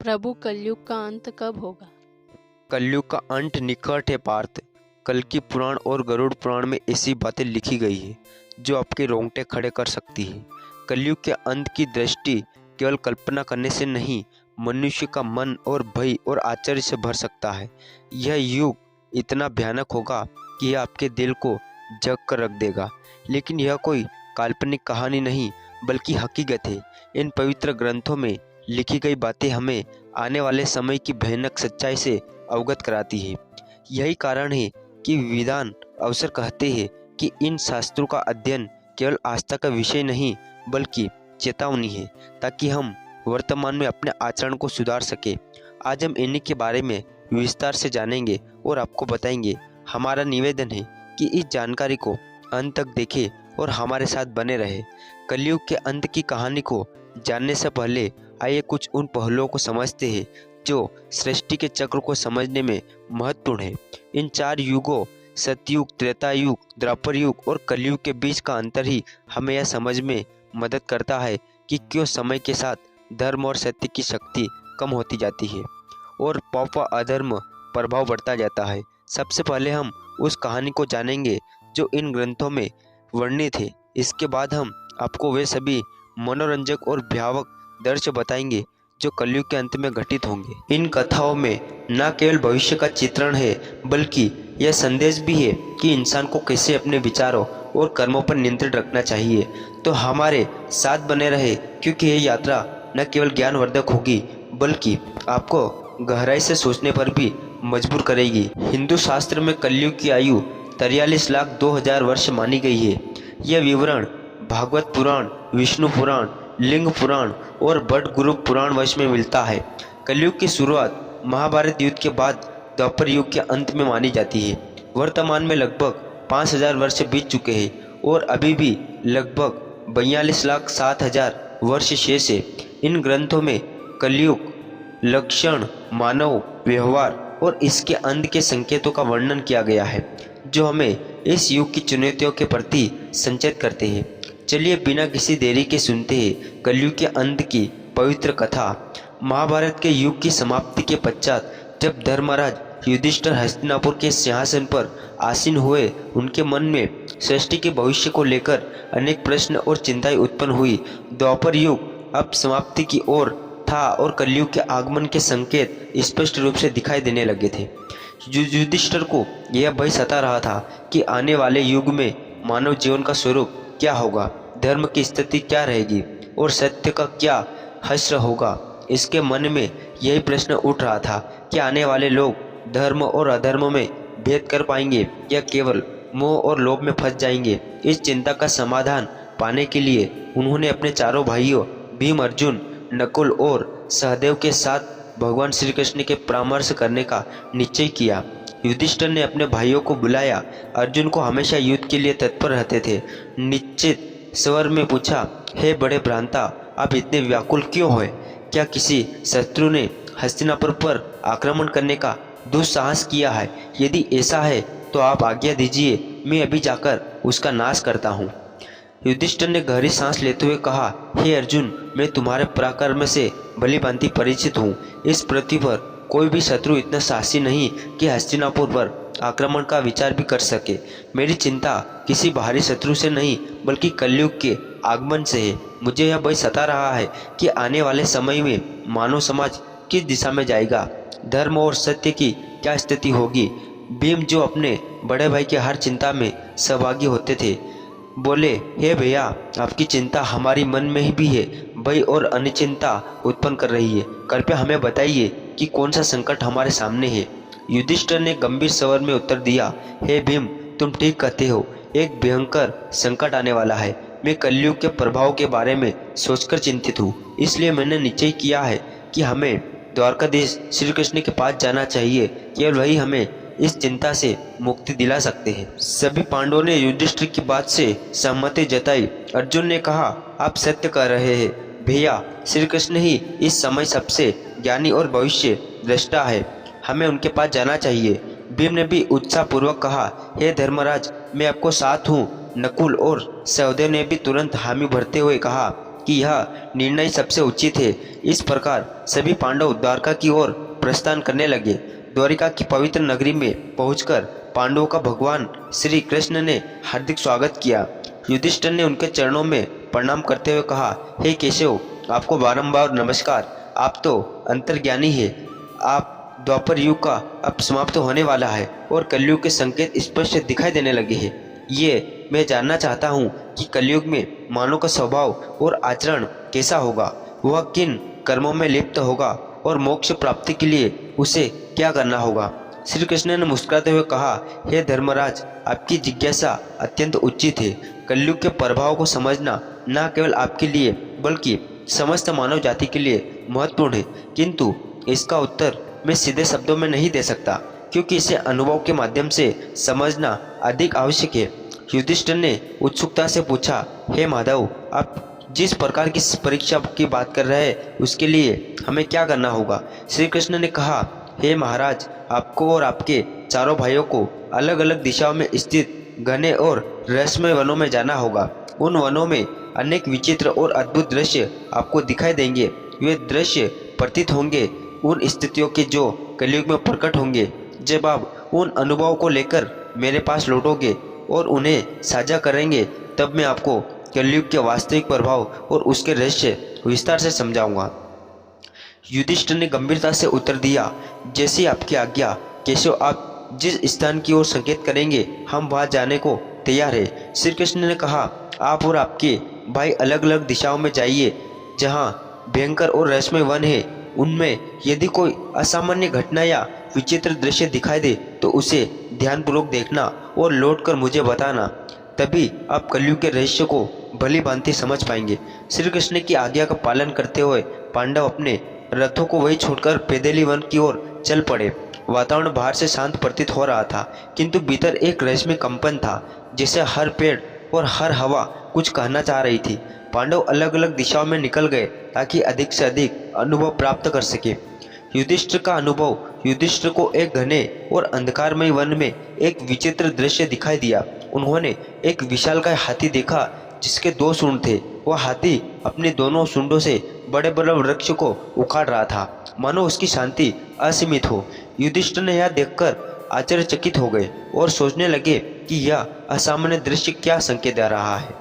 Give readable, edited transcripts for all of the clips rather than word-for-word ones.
प्रभु कलयुग का अंत कब होगा? कलयुग का अंत निकट है पार्थ। कल्कि पुराण और गरुड़ पुराण में ऐसी बातें लिखी गई है जो आपके रोंगटे खड़े कर सकती है। कलयुग के अंत की दृष्टि केवल कल्पना करने से नहीं, मनुष्य का मन और भय और आश्चर्य से भर सकता है। यह युग इतना भयानक होगा कि यह आपके दिल को जग कर रख देगा। लेकिन यह कोई काल्पनिक कहानी नहीं बल्कि हकीकत है। इन पवित्र ग्रंथों में लिखी गई बातें हमें आने वाले समय की भयानक सच्चाई से अवगत कराती है। यही कारण है कि विद्वान अवसर कहते हैं कि इन शास्त्रों का अध्ययन केवल आस्था का विषय नहीं बल्कि चेतावनी है, ताकि हम वर्तमान में अपने आचरण को सुधार सके। आज हम इन्हीं के बारे में विस्तार से जानेंगे और आपको बताएंगे। हमारा निवेदन है कि इस जानकारी को अंत तक देखें और हमारे साथ बने रहे। कलयुग के अंत की कहानी को जानने से पहले आइए कुछ उन पहलुओं को समझते हैं जो सृष्टि के चक्र को समझने में महत्वपूर्ण है। इन चार युगों सतयुग, त्रेता युग, द्वापर युग और कलयुग के बीच का अंतर ही हमें यह समझ में मदद करता है कि क्यों समय के साथ धर्म और सत्य की शक्ति कम होती जाती है और पाप व अधर्म प्रभाव बढ़ता जाता है। सबसे पहले हम उस कहानी को जानेंगे जो इन ग्रंथों में वर्णित है। इसके बाद हम आपको वे सभी मनोरंजक और भयावक दृश्य बताएंगे जो कलयुग के अंत में घटित होंगे। इन कथाओं में न केवल भविष्य का चित्रण है बल्कि यह संदेश भी है कि इंसान को कैसे अपने विचारों और कर्मों पर नियंत्रण रखना चाहिए। तो हमारे साथ बने रहे, क्योंकि यह यात्रा न केवल ज्ञानवर्धक होगी बल्कि आपको गहराई से सोचने पर भी मजबूर करेगी। हिंदू शास्त्र में कलयुग की आयु 43,02,000 वर्ष मानी गई है। यह विवरण भागवत पुराण, विष्णु पुराण, लिंग पुराण और बट गुरु पुराण वंश में मिलता है। कलयुग की शुरुआत महाभारत युद्ध के बाद द्वापर युग के अंत में मानी जाती है। वर्तमान में लगभग 5,000 वर्ष बीत चुके हैं और अभी भी लगभग 42,07,000 वर्ष शेष है। इन ग्रंथों में कलयुग, लक्षण, मानव व्यवहार और इसके अंत के संकेतों का वर्णन किया गया है जो हमें इस युग की चुनौतियों के प्रति संचेत करते हैं। चलिए बिना किसी देरी के सुनते हैं कलयुग के अंत की पवित्र कथा। महाभारत के युग की समाप्ति के पश्चात जब धर्मराज युधिष्ठिर हस्तिनापुर के सिंहासन पर आसीन हुए, उनके मन में सृष्टि के भविष्य को लेकर अनेक प्रश्न और चिंताएं उत्पन्न हुई। द्वापर युग अब समाप्ति की ओर था और कलयुग के आगमन के संकेत स्पष्ट रूप से दिखाई देने लगे थे। युधिष्ठिर को यह भय सता रहा था कि आने वाले युग में मानव जीवन का स्वरूप क्या होगा, धर्म की स्थिति क्या रहेगी और सत्य का क्या हश्र होगा। इसके मन में यही प्रश्न उठ रहा था कि आने वाले लोग धर्म और अधर्म में भेद कर पाएंगे या केवल मोह और लोभ में फंस जाएंगे। इस चिंता का समाधान पाने के लिए उन्होंने अपने चारों भाइयों भीम, अर्जुन, नकुल और सहदेव के साथ भगवान श्री कृष्ण के परामर्श करने का निश्चय किया। युधिष्ठिर ने अपने भाइयों को बुलाया। अर्जुन को हमेशा युद्ध के लिए तत्पर रहते थे। निश्चित स्वर में पूछा, हे बड़े भ्रांता, आप इतने व्याकुल क्यों हुए? क्या किसी शत्रु ने हस्तिनापुर पर आक्रमण करने का दुस्साहस किया है? यदि ऐसा है तो आप आज्ञा दीजिए, मैं अभी जाकर उसका नाश करता हूँ। युधिष्ठिर ने गहरी सांस लेते हुए कहा, हे अर्जुन, मैं तुम्हारे पराक्रम से भली भांति परिचित हूँ। इस पृथ्वी पर कोई भी शत्रु इतना साहसी नहीं कि हस्तिनापुर पर आक्रमण का विचार भी कर सके। मेरी चिंता किसी बाहरी शत्रु से नहीं बल्कि कलयुग के आगमन से है। मुझे यह भय सता रहा है कि आने वाले समय में मानव समाज किस दिशा में जाएगा, धर्म और सत्य की क्या स्थिति होगी। भीम, जो अपने बड़े भाई के हर चिंता में सहभागी होते थे, बोले, हे भैया, आपकी चिंता हमारी मन में भी है, भय और अनिश्चिंता उत्पन्न कर रही है। कृपया हमें बताइए कि कौन सा संकट हमारे सामने है। युधिष्ठिर ने गंभीर स्वर में उत्तर दिया, हे भीम, तुम ठीक कहते हो, एक भयंकर संकट आने वाला है। मैं कलयुग के प्रभाव के बारे में सोचकर चिंतित हूँ। इसलिए मैंने निश्चय किया है कि हमें द्वारकाधीश श्री कृष्ण के पास जाना चाहिए। केवल वही हमें इस चिंता से मुक्ति दिला सकते हैं। सभी पांडवों ने युधिष्ठिर की बात से सहमति जताई। अर्जुन ने कहा, आप सत्य कह रहे हैं भैया, श्री कृष्ण ही इस समय सबसे ज्ञानी और भविष्य दृष्टा है, हमें उनके पास जाना चाहिए। भीम ने भी उत्साहपूर्वक कहा, हे धर्मराज, मैं आपको साथ हूँ। नकुल और सहदेव ने भी तुरंत हामी भरते हुए कहा कि यह निर्णय सबसे उचित है। इस प्रकार सभी पांडव द्वारका की ओर प्रस्थान करने लगे। द्वारिका की पवित्र नगरी में पहुंचकर पांडवों का भगवान श्री कृष्ण ने हार्दिक स्वागत किया। युधिष्ठिर ने उनके चरणों में प्रणाम करते हुए कहा, हे केशव, आपको बारंबार नमस्कार। आप तो अंतर्ज्ञानी है। आप द्वापर युग का अब समाप्त होने वाला है और कलयुग के संकेत स्पष्ट दिखाई देने लगे हैं। ये मैं जानना चाहता हूँ कि कलयुग में मानव का स्वभाव और आचरण कैसा होगा, वह किन कर्मों में लिप्त होगा और मोक्ष प्राप्ति के लिए उसे क्या करना होगा। श्री कृष्ण ने मुस्कुराते हुए कहा, हे धर्मराज, आपकी जिज्ञासा अत्यंत उचित है। कलयुग के प्रभाव को समझना न केवल आपके लिए बल्कि समस्त मानव जाति के लिए महत्वपूर्ण है, किंतु इसका उत्तर मैं सीधे शब्दों में नहीं दे सकता, क्योंकि इसे अनुभव के माध्यम से समझना अधिक आवश्यक है। युधिष्ठिर ने उत्सुकता से पूछा, हे माधव, आप जिस प्रकार की परीक्षा की बात कर रहे हैं उसके लिए हमें क्या करना होगा। श्री कृष्ण ने कहा, हे महाराज, आपको और आपके चारों भाइयों को अलग अलग दिशाओं में स्थित घने और रहस्यमय वनों में जाना होगा। उन वनों में अनेक विचित्र और अद्भुत दृश्य आपको दिखाई देंगे। वे दृश्य प्रतीत होंगे उन स्थितियों के जो कलयुग में प्रकट होंगे। जब आप उन अनुभवों को लेकर मेरे पास लौटोगे और उन्हें साझा करेंगे, तब मैं आपको कलयुग के वास्तविक प्रभाव और उसके रहस्य विस्तार से समझाऊंगा। युधिष्ठिर ने गंभीरता से उत्तर दिया, जैसी आपकी आज्ञा केशव। आप जिस स्थान की ओर संकेत करेंगे हम वहां जाने को तैयार है। श्री कृष्ण ने कहा, आप और आपके भाई अलग अलग दिशाओं में जाइए। जहां भयंकर और रहस्यमय वन है, उनमें यदि कोई असामान्य घटना या विचित्र दृश्य दिखाई दे तो उसे ध्यानपूर्वक देखना और लौटकर मुझे बताना। तभी आप कलयुग के रहस्य को भली भांति समझ पाएंगे। श्री कृष्ण की आज्ञा का पालन करते हुए पांडव अपने रथों को वही छोड़कर पैदल वन की ओर चल पड़े। वातावरण बाहर से शांत प्रतीत हो रहा था, किंतु भीतर एक रहस्यमय कंपन था, जिसे हर पेड़ और हर हवा कुछ कहना चाह रही थी। पांडव अलग अलग दिशाओं में निकल गए ताकि अधिक से अधिक अनुभव प्राप्त कर सके। युधिष्ठिर का अनुभव। युधिष्ठिर को एक घने और अंधकारमय वन में एक विचित्र दृश्य दिखाई दिया। उन्होंने एक विशालकाय हाथी देखा जिसके 2 सूंड थे। वह हाथी अपने दोनों सूंडों से बड़े बड़े वृक्ष को उखाड़ रहा था, मानो उसकी शांति असीमित हो। युधिष्ठिर ने यह देखकर आश्चर्यचकित हो गए और सोचने लगे कि यह असामान्य दृश्य क्या संकेत दे रहा है।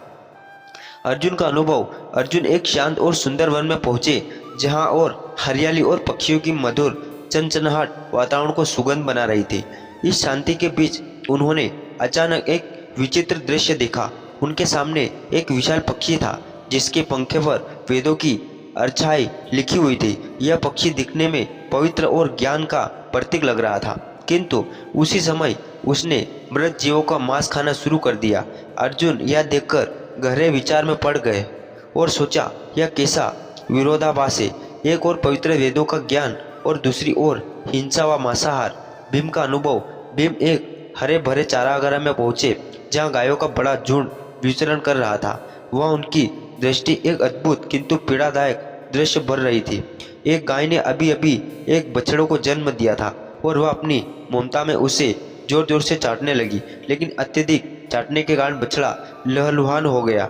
अर्जुन का अनुभव। अर्जुन एक शांत और सुंदर वन में पहुंचे, जहां और हरियाली और पक्षियों की मधुर चंचनाहट वातावरण को सुगंध बना रही थी। इस शांति के बीच उन्होंने अचानक एक विचित्र दृश्य देखा। उनके सामने एक विशाल पक्षी था, जिसके पंखे पर वेदों की अर्चाएं लिखी हुई थी। यह पक्षी दिखने में पवित्र और ज्ञान का प्रतीक लग रहा था, किंतु उसी समय उसने मृत जीवों का मांस खाना शुरू कर दिया। अर्जुन यह देखकर गहरे विचार में पड़ गए और सोचा, यह कैसा विरोधाभास है। एक और पवित्र वेदों का ज्ञान और दूसरी ओर हिंसा व मांसाहार। भीम का अनुभव। भीम एक हरे भरे चारागाह में पहुंचे, जहां गायों का बड़ा झुंड विचरण कर रहा था। वह उनकी दृष्टि एक अद्भुत किंतु पीड़ादायक दृश्य भर रही थी। एक गाय ने अभी अभी एक बछड़ों को जन्म दिया था और वह अपनी ममता में उसे जोर जोर से चाटने लगी, लेकिन अत्यधिक चाटने के कारण बछड़ा लहलुहान हो गया।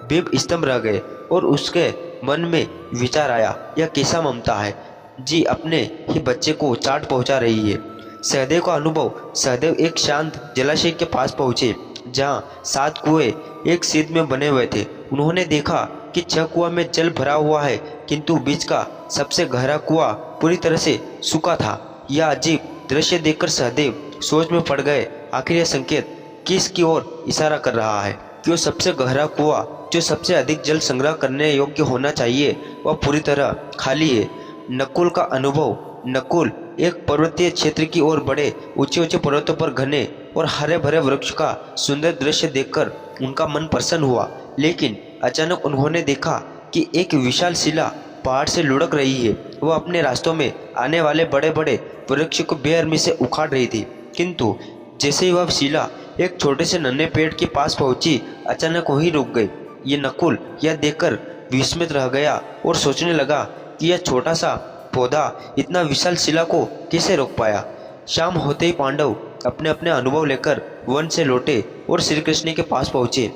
भीम स्तंभ रह गए और उसके मन में विचार आया, यह कैसा ममता है जी, अपने ही बच्चे को चाट पहुंचा रही है। सहदेव का अनुभव। सहदेव एक शांत जलाशय के पास पहुंचे, जहां 7 कुएं एक सीध में बने हुए थे। उन्होंने देखा कि 6 कुआं में जल भरा हुआ है, किंतु बीच का सबसे गहरा कुआं पूरी तरह से सूखा था। यह अजीब दृश्य देखकर सहदेव सोच में पड़ गए। आखिर यह संकेत किसकी ओर इशारा कर रहा है? क्यों सबसे गहरा कुआं, जो सबसे अधिक जल संग्रह करने योग्य होना चाहिए, वह पूरी तरह खाली है? नकुल का अनुभव। नकुल एक पर्वतीय क्षेत्र की ओर बढ़े। ऊंचे ऊंचे पर्वतों पर घने और हरे भरे वृक्ष का सुंदर दृश्य देखकर उनका मन प्रसन्न हुआ, लेकिन अचानक उन्होंने देखा कि एक विशाल शिला पहाड़ से लुढ़क रही है। वह अपने रास्तों में आने वाले बड़े बड़े वृक्ष को बेरहमी से उखाड़ रही थी, किंतु जैसे ही वह शिला एक छोटे से नन्हे पेड़ के पास पहुंची, अचानक वही रुक गई। ये नकुल यह देखकर विस्मित रह गया और सोचने लगा कि यह छोटा सा पौधा इतना विशाल शिला को कैसे रोक पाया। शाम होते ही पांडव अपने अपने अनुभव लेकर वन से लौटे और श्री कृष्ण के पास पहुंचे।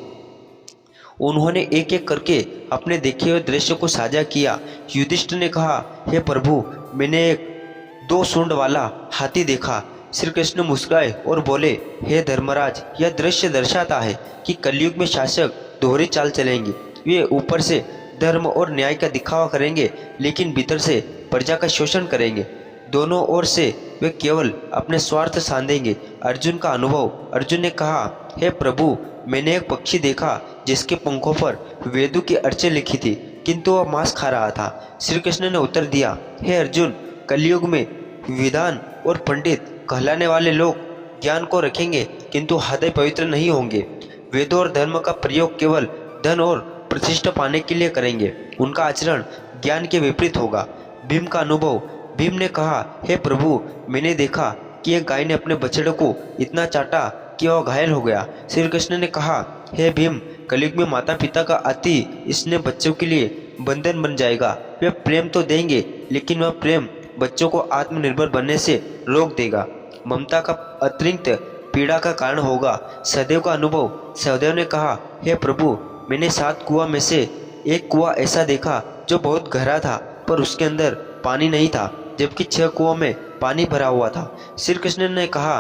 उन्होंने एक एक करके अपने देखे हुए दृश्य को साझा किया। युधिष्ठिर ने कहा, हे प्रभु, मैंने एक 2 सूंड वाला हाथी देखा। श्री कृष्ण मुस्कुराए और बोले, हे धर्मराज, यह दृश्य दर्शाता है कि कलयुग में शासक दोहरी चाल चलेंगे। वे ऊपर से धर्म और न्याय का दिखावा करेंगे, लेकिन भीतर से प्रजा का शोषण करेंगे। दोनों ओर से वे केवल अपने स्वार्थ साधेंगे। अर्जुन का अनुभव। अर्जुन ने कहा, हे प्रभु, मैंने एक पक्षी देखा जिसके पंखों पर वेदों की अर्चें लिखी थी, किंतु वह मांस खा रहा था। श्री कृष्ण ने उत्तर दिया, हे अर्जुन, कलयुग में विद्वान और पंडित कहलाने वाले लोग ज्ञान को रखेंगे, किंतु हृदय पवित्र नहीं होंगे। वेदों और धर्म का प्रयोग केवल धन और प्रतिष्ठा पाने के लिए करेंगे। उनका आचरण ज्ञान के विपरीत होगा। भीम का अनुभव। भीम ने कहा, हे प्रभु, मैंने देखा कि एक गाय ने अपने बछड़े को इतना चाटा कि वह घायल हो गया। श्री कृष्ण ने कहा, हे भीम, कलयुग में माता पिता का अति इसने बच्चों के लिए बंधन बन जाएगा। वे प्रेम तो देंगे, लेकिन वह प्रेम बच्चों को आत्मनिर्भर बनने से रोक देगा। ममता का अतिरिक्त पीड़ा का कारण होगा। सहदेव का अनुभव। सहदेव ने कहा, हे प्रभु, मैंने 7 कुआं में से एक कुआं ऐसा देखा जो बहुत गहरा था, पर उसके अंदर पानी नहीं था, जबकि 6 कुआं में पानी भरा हुआ था। श्री कृष्ण ने कहा,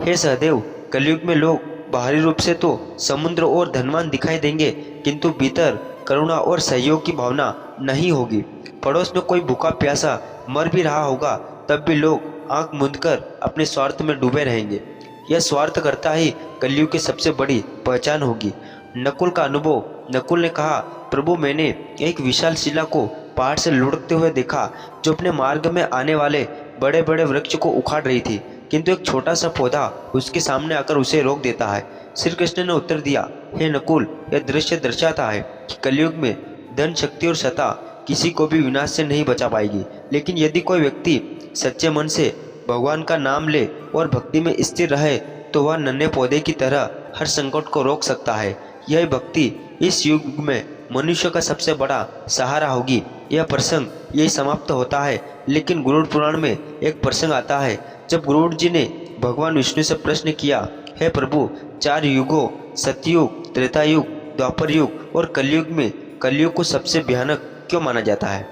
हे सहदेव, कलयुग में लोग बाहरी रूप से तो समुद्र और धनवान दिखाई देंगे, किंतु भीतर करुणा और सहयोग की भावना नहीं होगी। पड़ोस में कोई भूखा प्यासा मर भी रहा होगा, तब भी लोग आंख मूंदकर अपने स्वार्थ में डूबे रहेंगे। यह स्वार्थ करता ही कलयुग की सबसे बड़ी पहचान होगी। नकुल का अनुभव। नकुल ने कहा, प्रभु, मैंने एक विशाल शिला को पहाड़ से लुढ़कते हुए देखा, जो अपने मार्ग में आने वाले बड़े बड़े वृक्ष को उखाड़ रही थी, किंतु एक छोटा सा पौधा उसके सामने आकर उसे रोक देता है। श्री कृष्ण ने उत्तर दिया, हे नकुल, यह दृश्य दर्शाता है कि कलयुग में धन, शक्ति और सत्ता किसी को भी विनाश से नहीं बचा पाएगी, लेकिन यदि कोई व्यक्ति सच्चे मन से भगवान का नाम ले और भक्ति में स्थिर रहे, तो वह नन्हे पौधे की तरह हर संकट को रोक सकता है। यह भक्ति इस युग में मनुष्य का सबसे बड़ा सहारा होगी। यह प्रसंग यही समाप्त होता है, लेकिन गरुड़ पुराण में एक प्रसंग आता है जब गरुड़ जी ने भगवान विष्णु से प्रश्न किया, हे प्रभु, 4 युगों सतयुग, त्रेता युग, द्वापर युग और कलयुग में कलयुग को सबसे भयानक क्यों माना जाता है?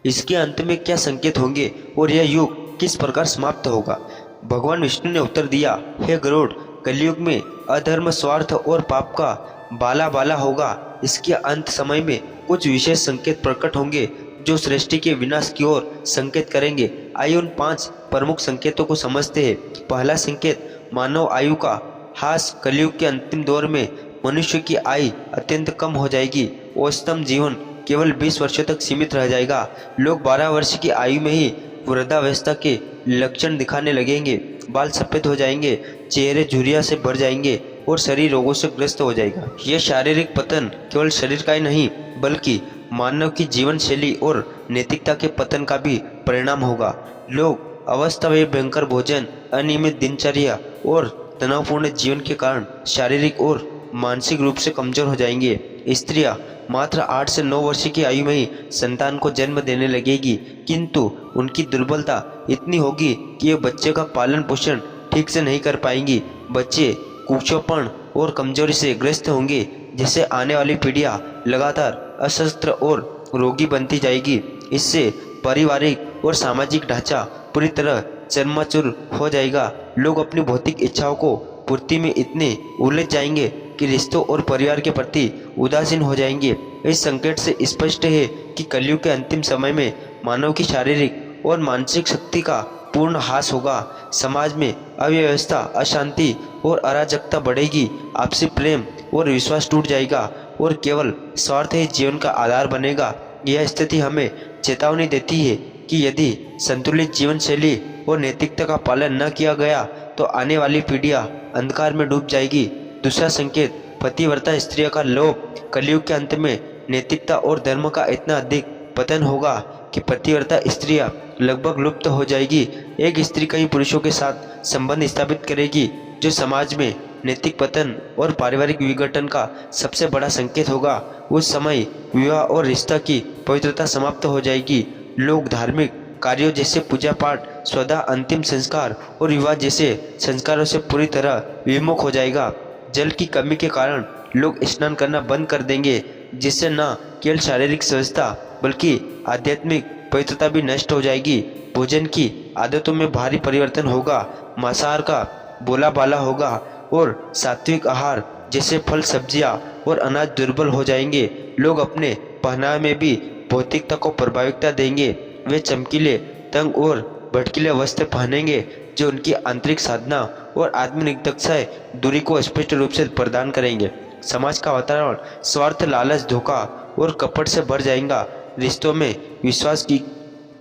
इसके अंत में क्या संकेत होंगे और यह युग किस प्रकार समाप्त होगा? भगवान विष्णु ने उत्तर दिया, हे गरुड़, कलयुग में अधर्म, स्वार्थ और पाप का बाला बाला होगा। इसके अंत समय में कुछ विशेष संकेत प्रकट होंगे जो सृष्टि के विनाश की ओर संकेत करेंगे। आइए उन 5 प्रमुख संकेतों को समझते हैं। पहला संकेत, मानव आयु का ह्रास। कलयुग के अंतिम दौर में मनुष्य की आयु अत्यंत कम हो जाएगी। औसतम जीवन केवल 20 वर्षों तक सीमित रह जाएगा। लोग 12 वर्ष की आयु में ही वृद्धावस्था के लक्षण दिखाने लगेंगे। बाल सफेद हो जाएंगे, चेहरे झुर्रियां से भर जाएंगे और शरीर रोगों से ग्रस्त हो जाएगा। यह शारीरिक पतन केवल शरीर का ही नहीं, बल्कि मानव की जीवन शैली और नैतिकता के पतन का भी परिणाम होगा। लोग अवस्था व भयंकर भोजन, अनियमित दिनचर्या और तनावपूर्ण जीवन के कारण शारीरिक और मानसिक रूप से कमजोर हो जाएंगे। स्त्रियां मात्र 8 से 9 वर्ष की आयु में ही संतान को जन्म देने लगेगी, किंतु उनकी दुर्बलता इतनी होगी कि ये बच्चे का पालन पोषण ठीक से नहीं कर पाएंगी। बच्चे कुपोषण और कमजोरी से ग्रस्त होंगे, जिससे आने वाली पीढ़ियां लगातार अस्वस्थ और रोगी बनती जाएगी। इससे पारिवारिक और सामाजिक ढांचा पूरी तरह चरमाचूर हो जाएगा। लोग अपनी भौतिक इच्छाओं को पूर्ति में इतने उलझ जाएंगे कि रिश्तों और परिवार के प्रति उदासीन हो जाएंगे। इस संकेत से स्पष्ट है कि कलयुग के अंतिम समय में मानव की शारीरिक और मानसिक शक्ति का पूर्ण ह्रास होगा। समाज में अव्यवस्था, अशांति और अराजकता बढ़ेगी। आपसी प्रेम और विश्वास टूट जाएगा और केवल स्वार्थ ही जीवन का आधार बनेगा। यह स्थिति हमें चेतावनी देती है कि यदि संतुलित जीवन शैली और नैतिकता का पालन न किया गया तो आने वाली पीढ़ियां अंधकार में डूब जाएगी। दूसरा संकेत, पतिव्रता स्त्रियों का लोभ। कलयुग के अंत में नैतिकता और धर्म का इतना अधिक पतन होगा कि पतिव्रता स्त्रियां लगभग लुप्त हो जाएगी। एक स्त्री कई पुरुषों के साथ संबंध स्थापित करेगी, जो समाज में नैतिक पतन और पारिवारिक विघटन का सबसे बड़ा संकेत होगा। उस समय विवाह और रिश्ता की पवित्रता समाप्त हो जाएगी। लोग धार्मिक कार्यों जैसे पूजा पाठ, स्वदा, अंतिम संस्कार और विवाह जैसे संस्कारों से पूरी तरह विमुख हो जाएगा। जल की कमी के कारण लोग स्नान करना बंद कर देंगे, जिससे न केवल शारीरिक स्वस्थता बल्कि आध्यात्मिक पवित्रता भी नष्ट हो जाएगी। भोजन की आदतों में भारी परिवर्तन होगा, मांसाहार का बोलाबाला होगा और सात्विक आहार जैसे फल सब्जियां और अनाज दुर्बल हो जाएंगे। लोग अपने पहनावे में भी भौतिकता को प्रभाविकता देंगे। वे चमकीले, तंग और भड़कीले वस्त्र पहनेंगे जो उनकी आंतरिक साधना और आत्मनिग्धता से दूरी को स्पष्ट रूप से प्रदान करेंगे। समाज का वातावरण स्वार्थ, लालच, धोखा और कपट से भर जाएगा। रिश्तों में विश्वास की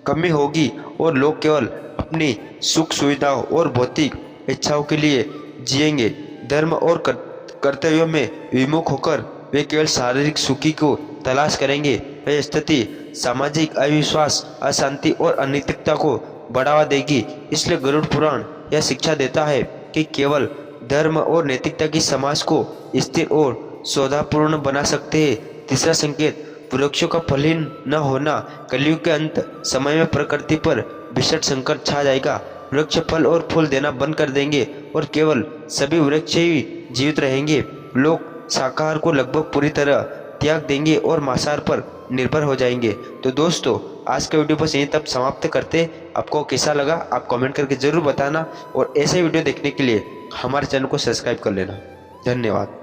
कमी होगी और लोग केवल अपनी सुख सुविधाओं और भौतिक इच्छाओं के लिए जिएंगे। धर्म और कर्तव्यों में विमुख होकर वे केवल शारीरिक सुखी को तलाश करेंगे। यह स्थिति सामाजिक अविश्वास, अशांति और अनैतिकता को बढ़ावा देगी। इसलिए गरुड़ पुराण यह शिक्षा देता है कि केवल धर्म और नैतिकता की समाज को स्थिर और सौहार्दपूर्ण बना सकते हैं। तीसरा संकेत, वृक्षों का फलहीन न होना। कलयुग के अंत समय में प्रकृति पर भीषण संकट छा जाएगा। वृक्ष फल और फूल देना बंद कर देंगे और केवल सभी वृक्ष ही जीवित रहेंगे। लोग शाकाहार को लगभग पूरी तरह त्याग देंगे और मांसाहार पर निर्भर हो जाएंगे। तो दोस्तों, आज का वीडियो बस यहीं तक समाप्त करते। आपको कैसा लगा आप कमेंट करके ज़रूर बताना और ऐसे वीडियो देखने के लिए हमारे चैनल को सब्सक्राइब कर लेना। धन्यवाद।